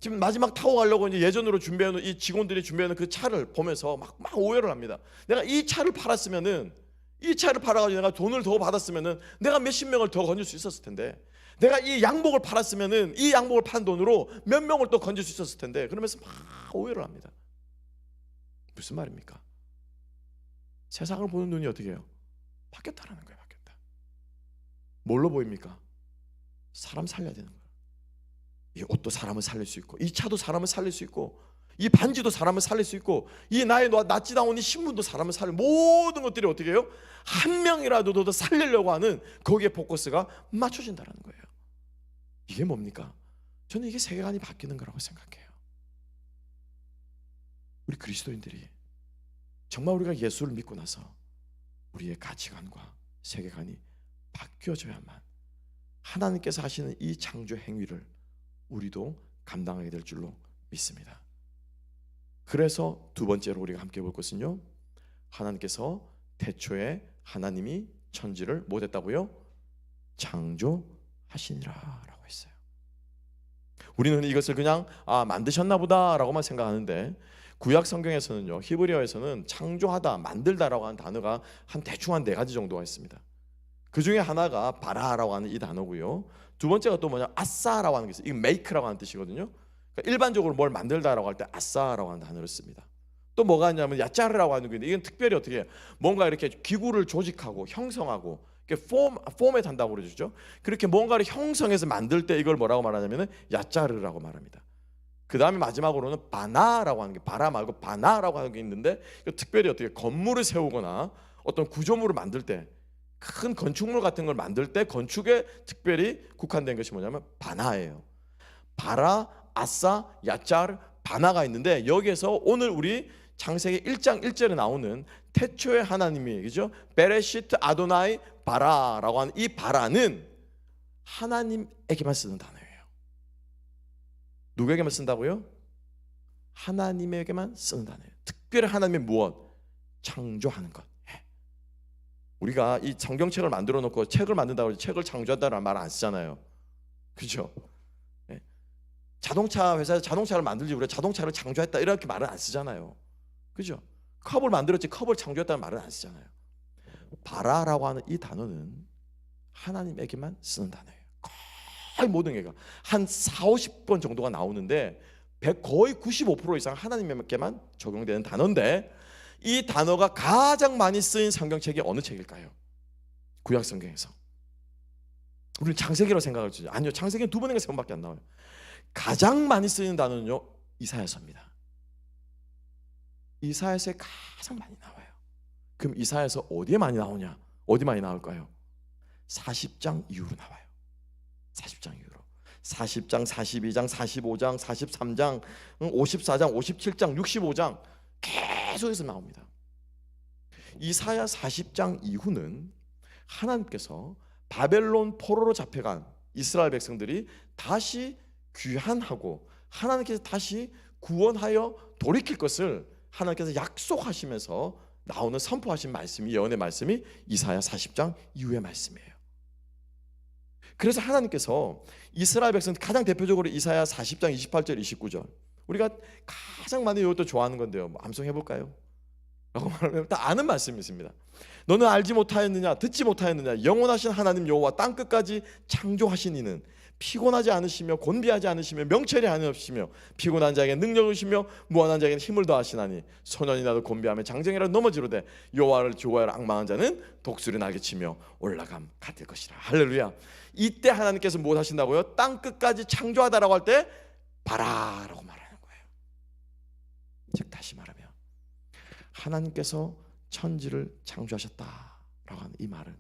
지금 마지막 타고 가려고 이제 예전으로 준비해놓은 이 직원들이 준비해놓은 그 차를 보면서 막 오해를 합니다. 내가 이 차를 팔았으면은, 이 차를 팔아가지고 내가 돈을 더 받았으면은 내가 몇십 명을 더 건질 수 있었을 텐데, 내가 이 양복을 팔았으면은 이 양복을 판 돈으로 몇 명을 또 건질 수 있었을 텐데, 그러면서 막 오해를 합니다. 무슨 말입니까? 세상을 보는 눈이 어떻게 해요? 바뀌었다라는 거예요. 바뀌었다. 뭘로 보입니까? 사람 살려야 되는 거예요. 이 옷도 사람을 살릴 수 있고, 이 차도 사람을 살릴 수 있고, 이 반지도 사람을 살릴 수 있고, 이 나의 낫지 나온 이 신분도 사람을 살릴, 모든 것들이 어떻게 해요? 한 명이라도 더 살리려고 하는 거기에 포커스가 맞춰진다는 거예요. 이게 뭡니까? 저는 이게 세계관이 바뀌는 거라고 생각해요. 우리 그리스도인들이 정말 우리가 예수를 믿고 나서 우리의 가치관과 세계관이 바뀌어져야만 하나님께서 하시는 이 창조 행위를 우리도 감당하게 될 줄로 믿습니다. 그래서 두 번째로 우리가 함께 볼 것은요, 하나님께서 태초에 하나님이 천지를 못했다고요? 창조하시니라 라고 했어요. 우리는 이것을 그냥 만드셨나 보다 라고만 생각하는데, 구약 성경에서는요, 히브리어에서는 창조하다, 만들다라고 하는 단어가 대충 한 4가지 정도가 있습니다. 그 중에 하나가 바라라고 하는 이 단어고요, 두 번째가 또 뭐냐, 아싸라고 하는 게 있어요. 이게 make라고 하는 뜻이거든요. 그러니까 일반적으로 뭘 만들다라고 할 때 아싸라고 하는 단어를 씁니다. 또 뭐가 있냐면 야짜르라고 하는 게 있는데, 이건 특별히 어떻게 해요? 뭔가 이렇게 기구를 조직하고 형성하고 이렇게 포맷 한다고 그러죠. 그렇게 뭔가를 형성해서 만들 때 이걸 뭐라고 말하냐면 야짜르라고 말합니다. 그 다음에 마지막으로는 바나라고 하는 게, 바라 말고 바나라고 하는 게 있는데, 특별히 어떻게 건물을 세우거나 어떤 구조물을 만들 때, 큰 건축물 같은 걸 만들 때 건축에 특별히 국한된 것이 뭐냐면 바나예요. 바라, 아싸, 야짜르, 바나가 있는데, 여기에서 오늘 우리 창세기 1장 1절에 나오는 태초의 하나님이, 그죠? 베레시트 아도나이 바라라고 하는 이 바라는 하나님에게만 쓰는 단어예요. 누구에게만 쓴다고요? 하나님에게만 쓰는 단어예요. 특별히 하나님의 무엇? 창조하는 것. 우리가 이 성경책을 만들어 놓고 책을 만든다고 해서 책을 창조한다는 말 안 쓰잖아요. 그렇죠? 자동차 회사에서 자동차를 만들지 우리가 자동차를 창조했다 이렇게 말은 안 쓰잖아요. 그죠? 컵을 만들었지 컵을 창조했다는 말은 안 쓰잖아요. 바라라고 하는 이 단어는 하나님에게만 쓰는 단어예요. 거의 모든 개가 한 40-50번 정도가 나오는데 거의 95% 이상 하나님에게만 적용되는 단어인데, 이 단어가 가장 많이 쓰인 성경책이 어느 책일까요? 구약 성경에서. 우리는 창세기라고 생각할 수 있죠. 아니요, 창세기는 2번인가 3번밖에 안 나와요. 가장 많이 쓰이는 단어는요, 이사야서입니다. 이사야서에 가장 많이 나와요. 그럼 이사야서 어디에 많이 나오냐? 어디 많이 나올까요? 40장 이후로 나와요. 40장 이후로. 40장, 42장, 45장, 43장, 54장, 57장, 65장 계속해서 나옵니다. 이사야 40장 이후는 하나님께서 바벨론 포로로 잡혀간 이스라엘 백성들이 다시 귀환하고 하나님께서 다시 구원하여 돌이킬 것을 하나님께서 약속하시면서 나오는 선포하신 말씀이, 예언의 말씀이 이사야 40장 이후의 말씀이에요. 그래서 하나님께서 이스라엘 백성들 가장 대표적으로 이사야 40장 28절 29절, 우리가 가장 많이 이것도 좋아하는 건데요, 암송해 볼까요? 라고 말하면 다 아는 말씀이 있습니다. 너는 알지 못하였느냐, 듣지 못하였느냐, 영원하신 하나님 여호와 땅끝까지 창조하신 이는 피곤하지 않으시며 곤비하지 않으시며 명철이 아니시며 피곤한 자에게 능력을 주시며 무한한 자에게 힘을 더하시나니 소년이라도 곤비하며 장정이라도 넘어지로되 여호와를 좋아하여 악망한 자는 독수리 날개치며 올라감 같을 것이라. 할렐루야. 이때 하나님께서 무엇 하신다고요? 땅끝까지 창조하다라고 할 때 바라라고 말하는 거예요. 즉 다시 말하면 하나님께서 천지를 창조하셨다라고 하는 이 말은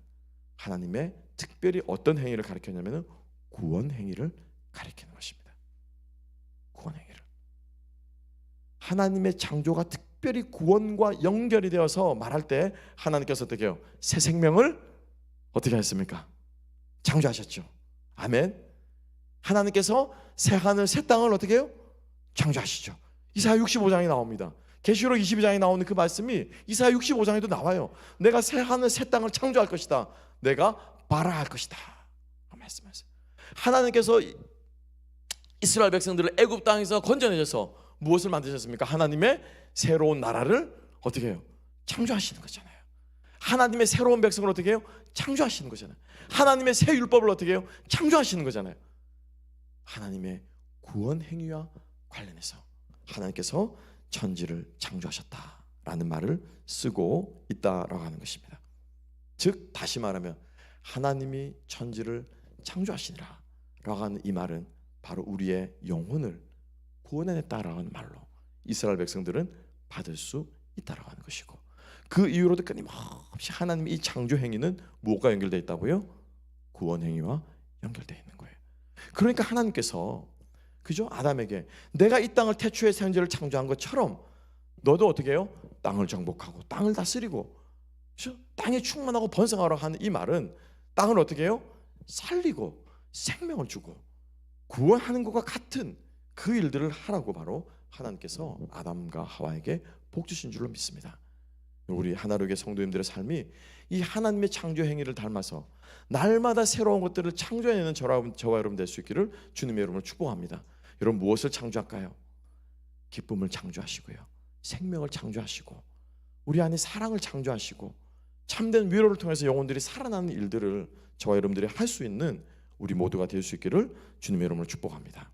하나님의 특별히 어떤 행위를 가리켰냐면 구원 행위를 가리키는 것입니다. 구원 행위를. 하나님의 창조가 특별히 구원과 연결이 되어서 말할 때 하나님께서 어떻게 해요? 새 생명을 어떻게 하셨습니까? 창조하셨죠. 아멘. 하나님께서 새 하늘 새 땅을 어떻게 해요? 창조하시죠. 이사야 65장이 나옵니다. 계시록 22장에 나오는 그 말씀이 이사야 65장에도 나와요. 내가 새 하늘 새 땅을 창조할 것이다. 내가 바라할 것이다. 말씀하세요. 하나님께서 이스라엘 백성들을 애굽 땅에서 건져내셔서 무엇을 만드셨습니까? 하나님의 새로운 나라를 어떻게 해요? 창조하시는 거잖아요. 하나님의 새로운 백성을 어떻게 해요? 창조하시는 거잖아요. 하나님의 새 율법을 어떻게 해요? 창조하시는 거잖아요. 하나님의 구원 행위와 관련해서 하나님께서 천지를 창조하셨다라는 말을 쓰고 있다라고 하는 것입니다. 즉 다시 말하면 하나님이 천지를 창조하시니라 라고 하는 이 말은 바로 우리의 영혼을 구원해냈다라고 하는 말로 이스라엘 백성들은 받을 수 있다라고 하는 것이고, 그 이후로도 끊임없이 하나님의 이 창조 행위는 무엇과 연결되어 있다고요? 구원 행위와 연결되어 있는 거예요. 그러니까 하나님께서 그죠? 아담에게 내가 이 땅을 태초에 생전을 창조한 것처럼 너도 어떻게 해요? 땅을 정복하고 땅을 다스리고 그죠? 땅에 충만하고 번성하라 하는 이 말은 땅을 어떻게 해요? 살리고 생명을 주고 구원하는 것과 같은 그 일들을 하라고 바로 하나님께서 아담과 하와에게 복 주신 줄로 믿습니다. 우리 하나로교회 성도님들의 삶이 이 하나님의 창조 행위를 닮아서 날마다 새로운 것들을 창조해내는 저와 여러분 될 수 있기를 주님의 여러분을 축복합니다. 여러분 무엇을 창조할까요? 기쁨을 창조하시고요, 생명을 창조하시고 우리 안에 사랑을 창조하시고 참된 위로를 통해서 영혼들이 살아나는 일들을 저와 여러분들이 할 수 있는 우리 모두가 될 수 있기를 주님의 이름으로 축복합니다.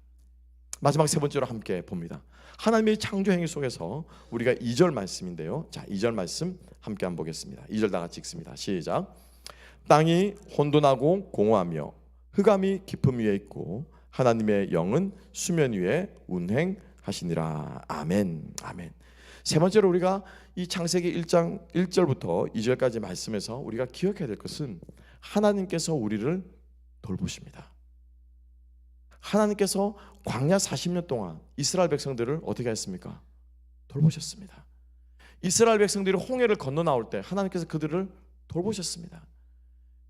마지막 세 번째로 함께 봅니다. 하나님의 창조 행위 속에서 우리가 2절 말씀인데요. 자, 2절 말씀 함께 한번 보겠습니다. 2절 다 같이 읽습니다. 시작. 땅이 혼돈하고 공허하며 흑암이 깊음 위에 있고 하나님의 영은 수면 위에 운행하시니라. 아멘. 아멘. 세 번째로 우리가 이 창세기 1장 1절부터 2절까지 말씀에서 우리가 기억해야 될 것은 하나님께서 우리를 돌보십니다. 하나님께서 광야 40년 동안 이스라엘 백성들을 어떻게 했습니까? 돌보셨습니다. 이스라엘 백성들이 홍해를 건너 나올 때 하나님께서 그들을 돌보셨습니다.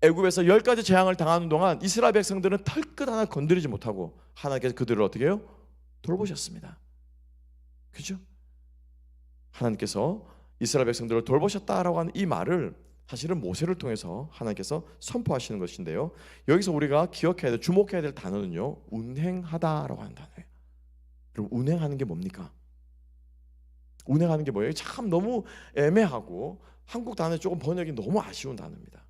애굽에서 10가지 재앙을 당하는 동안 이스라엘 백성들은 털끝 하나 건드리지 못하고 하나님께서 그들을 어떻게 해요? 돌보셨습니다. 그죠? 하나님께서 이스라엘 백성들을 돌보셨다라고 하는 이 말을 사실은 모세를 통해서 하나님께서 선포하시는 것인데요, 여기서 우리가 기억해야 될, 주목해야 될 단어는요, 운행하다라고 하는 단어예요. 그럼 운행하는 게 뭡니까? 운행하는 게 뭐예요? 참 너무 애매하고 한국 단어 조금 번역이 너무 아쉬운 단어입니다.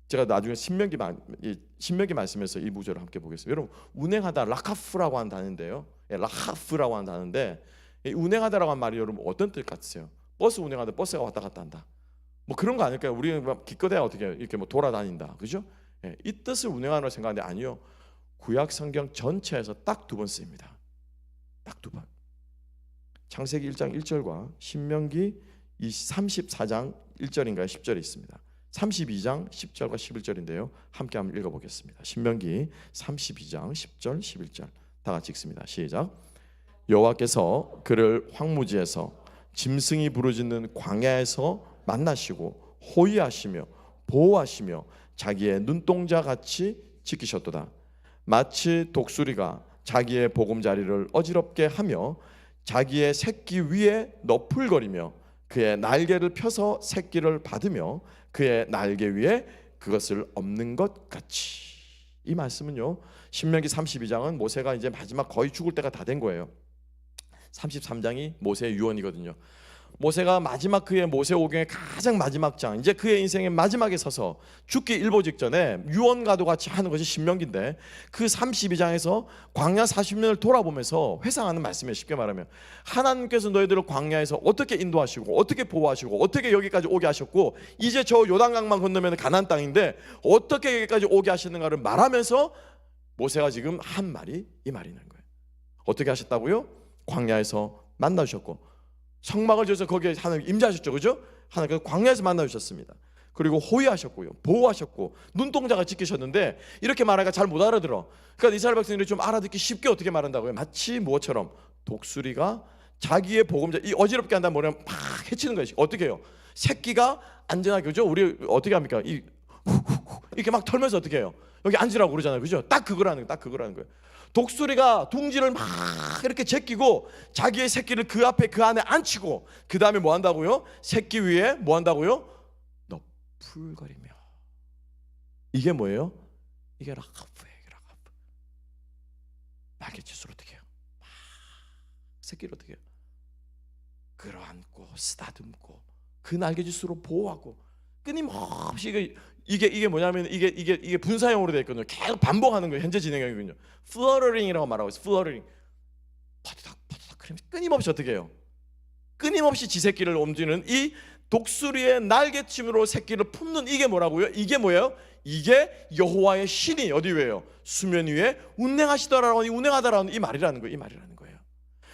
제가 나중에 신명기 말씀에서 이 구절을 함께 보겠습니다. 여러분, 운행하다 라카프라고 하는 단어인데요, 라카프라고 하는 단어인데, 운행하다라고 하는 말이 여러분 어떤 뜻 같으세요? 버스 운행하다, 버스가 왔다 갔다 한다, 뭐 그런 거 아닐까요? 우리 기껏해야 어떻게 이렇게 뭐 돌아다닌다, 그죠? 이 뜻을 운행하는 생각하는데 아니요, 구약 성경 전체에서 딱 2번 쓰입니다. 딱 2번. 창세기 1장 1절과 신명기 34장 1절인가요? 10절에 있습니다. 32장 10절과 11절인데요, 함께 한번 읽어보겠습니다. 신명기 32장 10절 11절 다 같이 읽습니다. 시작. 여호와께서 그를 황무지에서 짐승이 부르짖는 광야에서 만나시고 호위하시며 보호하시며 자기의 눈동자 같이 지키셨도다. 마치 독수리가 자기의 보금자리를 어지럽게 하며 자기의 새끼 위에 너풀거리며 그의 날개를 펴서 새끼를 받으며 그의 날개 위에 그것을 엎는 것 같이. 이 말씀은요, 신명기 32장은 모세가 이제 마지막 거의 죽을 때가 다 된 거예요. 33장이 모세의 유언이거든요. 모세가 마지막 그의 모세오경의 가장 마지막 장, 이제 그의 인생의 마지막에 서서 죽기 일보 직전에 유언과도 같이 하는 것이 신명기인데, 그 32장에서 광야 40년을 돌아보면서 회상하는 말씀이에요. 쉽게 말하면 하나님께서 너희들을 광야에서 어떻게 인도하시고 어떻게 보호하시고 어떻게 여기까지 오게 하셨고, 이제 저 요단강만 건너면 가나안 땅인데 어떻게 여기까지 오게 하시는가를 말하면서 모세가 지금 한 말이 이 말이 있는 거예요. 어떻게 하셨다고요? 광야에서 만나주셨고 성막을 지어서 거기에 하나님 임재하셨죠, 그죠? 하나님께서 광야에서 만나주셨습니다. 그리고 호위하셨고요, 보호하셨고 눈동자가 지키셨는데, 이렇게 말하니까 잘 못 알아들어. 그러니까 이스라엘 백성들이 좀 알아듣기 쉽게 어떻게 말한다고요? 마치 무엇처럼 독수리가 자기의 보금자, 이 어지럽게 한다면 뭐냐면 팍 해치는 것이 어떻게 해요? 새끼가 안전하게, 그죠? 우리 어떻게 합니까? 이 이렇게 막 털면서 어떻게 해요? 여기 앉으라고 그러잖아요, 그죠? 딱 그거라는 거예요. 독수리가 둥지를 막 이렇게 제끼고 자기의 새끼를 그 앞에 그 안에 앉히고 그 다음에 뭐 한다고요? 새끼 위에 뭐 한다고요? 너풀거리며. 이게 뭐예요? 이게 라카프예요. 라카프. 날갯짓으로 어떻게 해요? 막 새끼를 어떻게 해요? 끌어안고 쓰다듬고 그 날갯짓으로 보호하고 끊임없이 이게 뭐냐면 이게 분사형으로 되어 있거든요. 계속 반복하는 거예요. 현재 진행형이거든요. 플러터링이라고 말하고 있어요. 플러터링. 퍼드덕 끊임없이 어떻게 해요? 끊임없이 지 새끼를 옮기는 이 독수리의 날개침으로 새끼를 품는 이게 뭐라고요? 이게 뭐예요? 이게 여호와의 신이 어디 위에요? 수면 위에 운행하다라는 이 말이라는 거예요. 이 말이라는 거예요.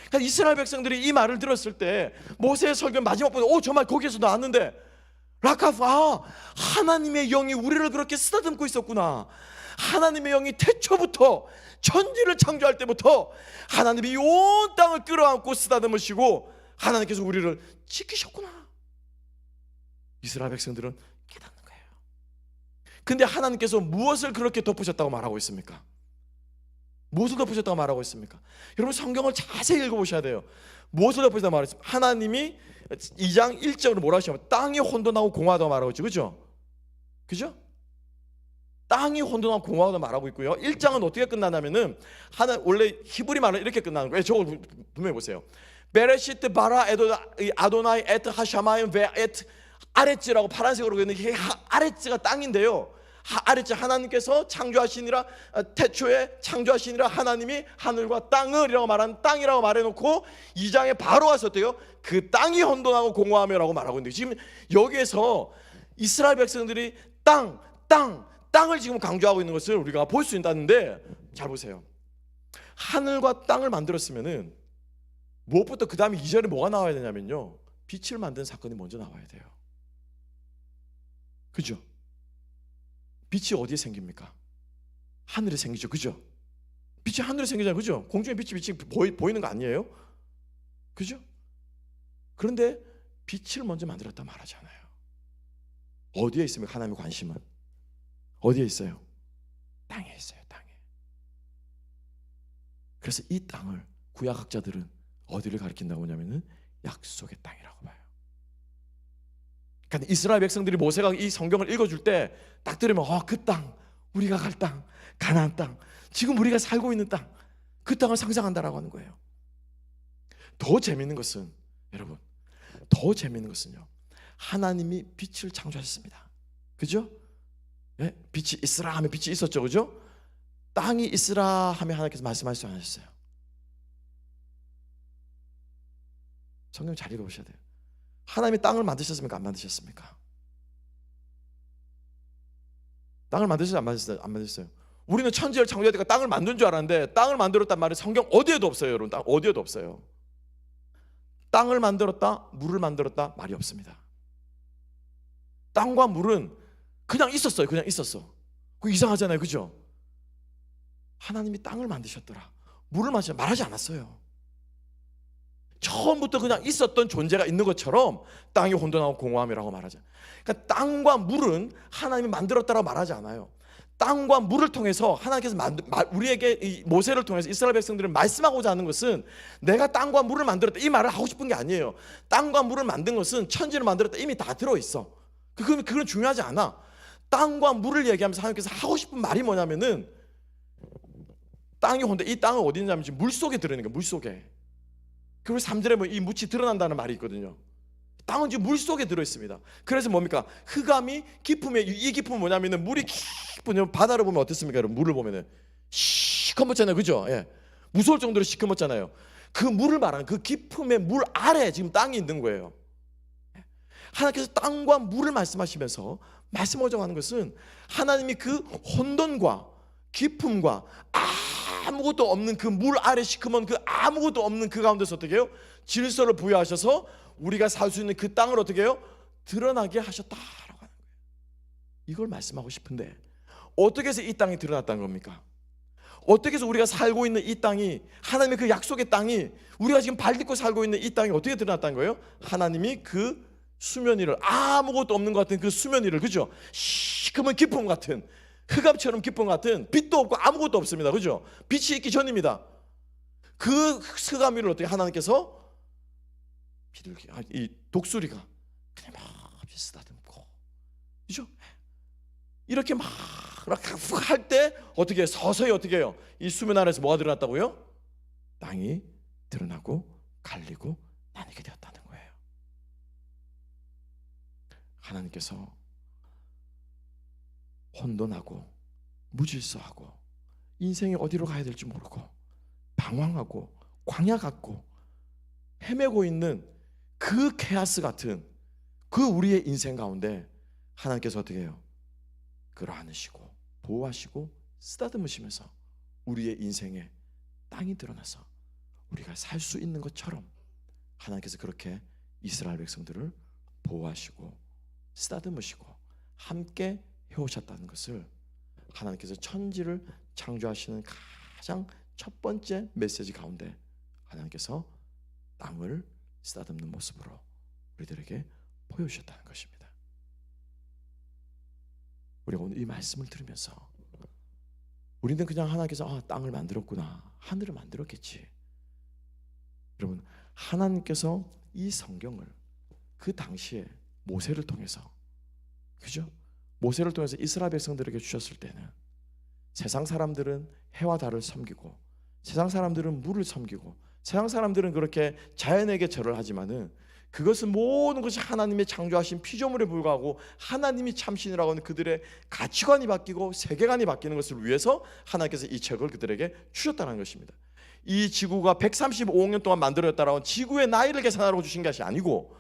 그러니까 이스라엘 백성들이 이 말을 들었을 때 모세의 설교 마지막 부분에 정말 거기에서 나왔는데 라카프 하나님의 영이 우리를 그렇게 쓰다듬고 있었구나. 하나님의 영이 태초부터 천지를 창조할 때부터 하나님이 온 땅을 끌어안고 쓰다듬으시고 하나님께서 우리를 지키셨구나. 이스라엘 백성들은 깨닫는 거예요. 근데 하나님께서 무엇을 그렇게 덮으셨다고 말하고 있습니까? 무엇을 덮으셨다고 말하고 있습니까? 여러분 성경을 자세히 읽어보셔야 돼요. 무엇을 덮으셨다고 말하고 있습니까? 하나님이 2장 1절으로 뭐라고 하시냐면 땅이 혼돈하고 공허하다고 말하고 있죠. 그죠? 땅이 혼돈하고 공허하다고 말하고 있고요. 1장은 어떻게 끝나냐면은 원래 히브리 말은 이렇게 끝나는 거예요. 저걸 분명히 보세요. 베레시트 바라 아도나이 에트 하샤마임 베 에트 아레츠라고 파란색으로 있는 게 아레츠가 땅인데요. 아레츠 하나님께서 창조하시니라 태초에 창조하시니라 하나님이 하늘과 땅을이라고 말하는 땅이라고 말해놓고 2장에 바로 와서 어때요? 그 땅이 혼돈하고 공허하며라고 말하고 있는데 지금 여기에서 이스라엘 백성들이 땅을 지금 강조하고 있는 것을 우리가 볼 수 있다는데 잘 보세요. 하늘과 땅을 만들었으면은 무엇부터 그 다음에 2절에 뭐가 나와야 되냐면요, 빛을 만든 사건이 먼저 나와야 돼요. 그죠? 빛이 어디에 생깁니까? 하늘에 생기죠. 그죠? 빛이 하늘에 생기잖아요. 그죠? 공중에 빛이 보이는 거 아니에요? 그죠? 그런데 빛을 먼저 만들었다 말하잖아요. 어디에 있습니까? 하나님의 관심은 어디에 있어요? 땅에 있어요. 땅에. 그래서 이 땅을 구약학자들은 어디를 가리킨다고 하냐면은 약속의 땅이라고 봐요. 그러니까 이스라엘 백성들이 모세가 이 성경을 읽어줄 때 딱 들으면 그 땅, 우리가 갈 땅, 가나안 땅, 지금 우리가 살고 있는 땅, 그 땅을 상상한다라고 하는 거예요. 더 재미있는 것은 여러분, 더 재미있는 것은요, 하나님이 빛을 창조하셨습니다. 그죠? 예? 빛이 있으라 하면 빛이 있었죠. 그죠? 땅이 있으라 하면 하나님께서 말씀하시지 않으셨어요. 성경 잘 읽어보셔야 돼요. 하나님이 땅을 만드셨습니까? 안 만드셨습니까? 땅을 만드셨어요? 안 만드셨어요? 우리는 천지를 창조할 때가 땅을 만든 줄 알았는데 땅을 만들었단 말이 성경 어디에도 없어요. 여러분, 땅 어디에도 없어요. 땅을 만들었다, 물을 만들었다 말이 없습니다. 땅과 물은 그냥 있었어요. 그냥 있었어. 그거 이상하잖아요. 그죠? 하나님이 땅을 만드셨더라, 물을 말하지 않았어요. 처음부터 그냥 있었던 존재가 있는 것처럼 땅이 혼돈하고 공허함이라고 말하죠. 그러니까 땅과 물은 하나님이 만들었다라고 말하지 않아요. 땅과 물을 통해서 하나님께서 우리에게 이 모세를 통해서 이스라엘 백성들을 말씀하고자 하는 것은 내가 땅과 물을 만들었다 이 말을 하고 싶은 게 아니에요. 땅과 물을 만든 것은 천지를 만들었다 이미 다 들어있어. 그건 중요하지 않아. 땅과 물을 얘기하면서 하나님께서 하고 싶은 말이 뭐냐면은 땅이 혼돈, 이 땅은 어디 있냐면 지금 물속에 들어있는 거예요. 물속에. 그리고 3절에 이 묻이 드러난다는 말이 있거든요. 땅은 지금 물속에 들어있습니다. 그래서 뭡니까? 흑암이 깊음에, 이 깊음은 뭐냐면 물이 깊은, 바다를 보면 어떻습니까? 여러분, 물을 보면 시커멓잖아요. 그죠? 예. 무서울 정도로 시커멓잖아요. 그 물을 말하는 그 깊음의 물 아래 지금 땅이 있는 거예요. 하나님께서 땅과 물을 말씀하시면서 말씀하자고 하는 것은 하나님이 그 혼돈과 깊음과 아무것도 없는 그 물 아래 시커먼 그 아무것도 없는 그 가운데서 어떻게 해요? 질서를 부여하셔서 우리가 살 수 있는 그 땅을 어떻게 해요? 드러나게 하셨다라고 하는 거예요. 이걸 말씀하고 싶은데 어떻게 해서 이 땅이 드러났다는 겁니까? 어떻게 해서 우리가 살고 있는 이 땅이, 하나님의 그 약속의 땅이, 우리가 지금 발 딛고 살고 있는 이 땅이 어떻게 드러났다는 거예요? 하나님이 그 수면 위를, 아무것도 없는 것 같은 그 수면 위를, 그죠? 시커먼 깊음 같은, 흑암처럼 깊은 것 같은, 빛도 없고 아무것도 없습니다. 그죠? 빛이 있기 전입니다. 그 흑암 위를 어떻게 하나님께서 이 독수리가 그냥 막 쓰다듬고, 그죠? 이렇게 막 할 때 어떻게 서서히 어떻게 해요? 이 수면 아래서 뭐가 드러났다고요? 땅이 드러나고 갈리고 나뉘게 되었다는 거예요. 하나님께서 혼돈하고 무질서하고 인생이 어디로 가야 될지 모르고 방황하고 광야 같고 헤매고 있는 그 케아스 같은 그 우리의 인생 가운데 하나님께서 어떻게 해요? 끌어안으시고 보호하시고 쓰다듬으시면서 우리의 인생에 땅이 드러나서 우리가 살 수 있는 것처럼 하나님께서 그렇게 이스라엘 백성들을 보호하시고 쓰다듬으시고 함께 해오셨다는 것을 하나님께서 천지를 창조하시는 가장 첫 번째 메시지 가운데 하나님께서 땅을 쓰다듬는 모습으로 우리들에게 보여주셨다는 것입니다. 우리가 오늘 이 말씀을 들으면서 우리는 그냥 하나님께서 땅을 만들었구나, 하늘을 만들었겠지. 여러분, 하나님께서 이 성경을 그 당시에 모세를 통해서, 그죠? 모세를 통해서 이스라엘 백성들에게 주셨을 때는 세상 사람들은 해와 달을 섬기고 세상 사람들은 물을 섬기고 세상 사람들은 그렇게 자연에게 절을 하지만은 그것은 모든 것이 하나님의 창조하신 피조물에 불과하고 하나님이 참신이라고 하는 그들의 가치관이 바뀌고 세계관이 바뀌는 것을 위해서 하나님께서 이 책을 그들에게 주셨다는 것입니다. 이 지구가 135억 년 동안 만들어졌다라고 지구의 나이를 계산하라고 주신 것이 아니고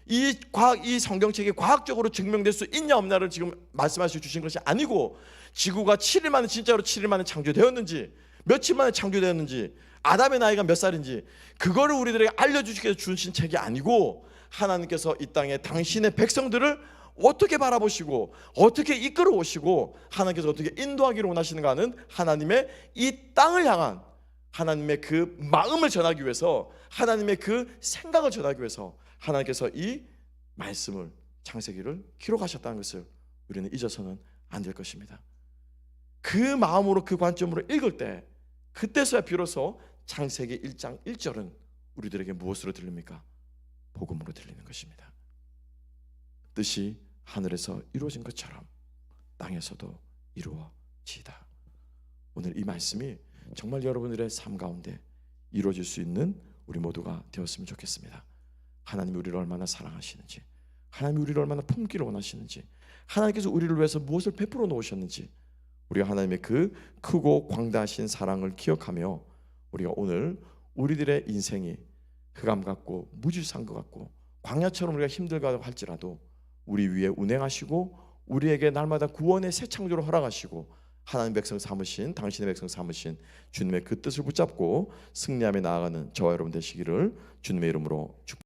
이 성경책이 과학적으로 증명될 수 있냐 없냐를 지금 말씀하셔 주신 것이 아니고 지구가 7일 만에 진짜로 7일 만에 창조되었는지 며칠 만에 창조되었는지 아담의 나이가 몇 살인지 그거를 우리들에게 알려주시기 위해서 주신 책이 아니고 하나님께서 이 땅에 당신의 백성들을 어떻게 바라보시고 어떻게 이끌어 오시고 하나님께서 어떻게 인도하기를 원하시는가 하는 하나님의 이 땅을 향한 하나님의 그 마음을 전하기 위해서 하나님의 그 생각을 전하기 위해서 하나님께서 이 말씀을 창세기를 기록하셨다는 것을 우리는 잊어서는 안 될 것입니다. 그 마음으로 그 관점으로 읽을 때 그때서야 비로소 창세기 1장 1절은 우리들에게 무엇으로 들립니까? 복음으로 들리는 것입니다. 뜻이 하늘에서 이루어진 것처럼 땅에서도 이루어지다. 오늘 이 말씀이 정말 여러분들의 삶 가운데 이루어질 수 있는 우리 모두가 되었으면 좋겠습니다. 하나님이 우리를 얼마나 사랑하시는지, 하나님이 우리를 얼마나 품기를 원하시는지, 하나님께서 우리를 위해서 무엇을 베풀어 놓으셨는지 우리가 하나님의 그 크고 광대하신 사랑을 기억하며 우리가 오늘 우리들의 인생이 흑암 같고 무질서한 것 같고 광야처럼 우리가 힘들다고 할지라도 우리 위에 운행하시고 우리에게 날마다 구원의 새 창조를 허락하시고 하나님 백성 삼으신 당신의 백성 삼으신 주님의 그 뜻을 붙잡고 승리하며 나아가는 저와 여러분 되시기를 주님의 이름으로 축복합니다.